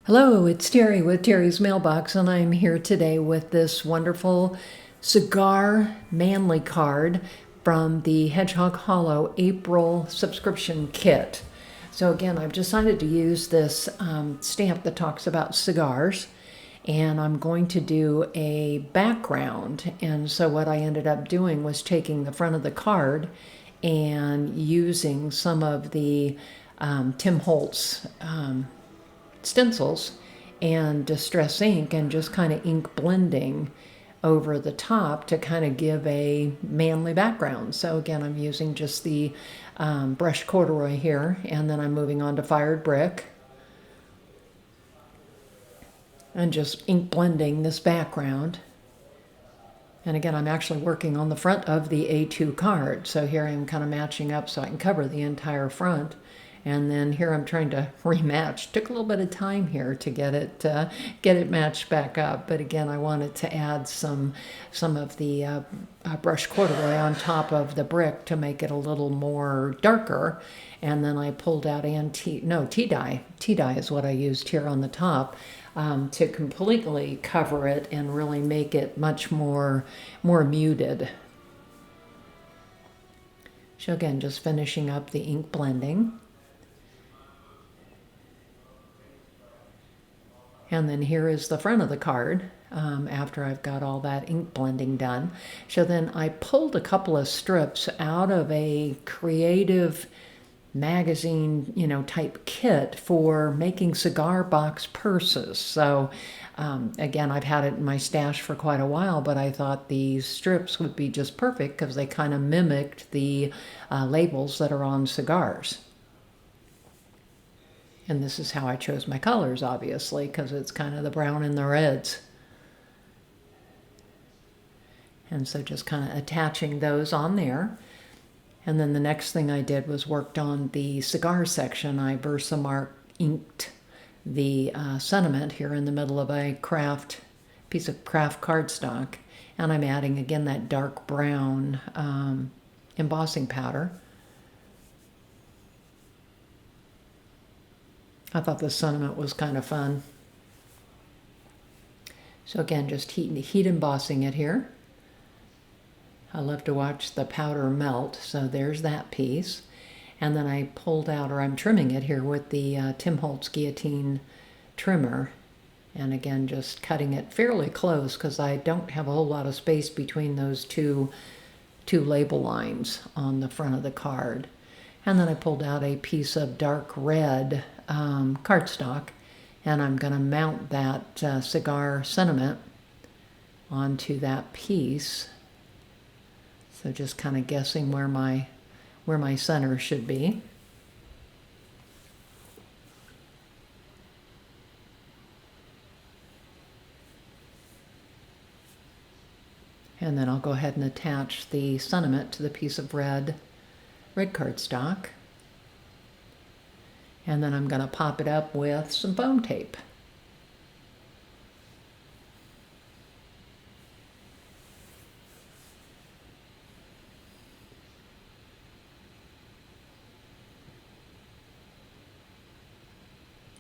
Hello, it's Terry with Terry's Mailbox, and I'm here today with this wonderful cigar manly card from the Hedgehog Hollow April subscription kit. So again, I've decided to use this stamp that talks about cigars, and I'm going to do a background. And so what I ended up doing was taking the front of the card and using some of the Tim Holtz stencils and distress ink and just kind of ink blending over the top to kind of give a manly background. So again, I'm using just the brushed corduroy here, and then I'm moving on to fired brick and just ink blending this background. And again, I'm actually working on the front of the A2 card. So here I'm kind of matching up so I can cover the entire front. And then here I'm trying to rematch. Took a little bit of time here to get it matched back up. But again, I wanted to add some of the brushed corduroy on top of the brick to make it a little more darker. And then I pulled out tea dye. Tea dye is what I used here on the top to completely cover it and really make it much more muted. So again, just finishing up the ink blending. And then here is the front of the card after I've got all that ink blending done. So then I pulled a couple of strips out of a creative magazine, type kit for making cigar box purses. So again, I've had it in my stash for quite a while, but I thought these strips would be just perfect because they kind of mimicked the labels that are on cigars. And this is how I chose my colors, obviously, because it's kind of the brown and the reds. And so just kind of attaching those on there. And then the next thing I did was worked on the cigar section. I Versamark inked the sentiment here in the middle of a piece of craft cardstock. And I'm adding, again, that dark brown embossing powder. I thought the sentiment was kind of fun. So again, just heat embossing it here. I love to watch the powder melt. So there's that piece. And then I pulled out, or I'm trimming it here with the Tim Holtz guillotine trimmer. And again, just cutting it fairly close because I don't have a whole lot of space between those two label lines on the front of the card. And then I pulled out a piece of dark red cardstock, and I'm going to mount that Cigar Sentiment onto that piece. So just kind of guessing where my center should be. And then I'll go ahead and attach the sentiment to the piece of red cardstock. And then I'm going to pop it up with some foam tape.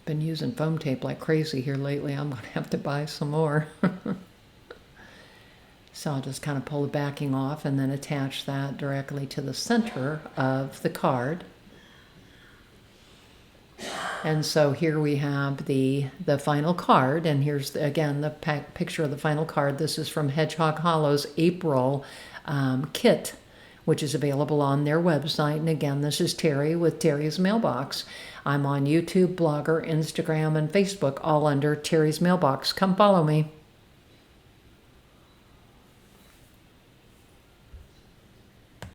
Been using foam tape like crazy here lately. I'm going to have to buy some more. So I'll just kind of pull the backing off and then attach that directly to the center of the card. And so here we have the final card, and here's again the picture of the final card. This is from Hedgehog Hollow's April kit, which is available on their website. And again, this is Terry with Terry's Mailbox. I'm on YouTube, Blogger, Instagram, and Facebook, all under Terry's Mailbox. Come follow me.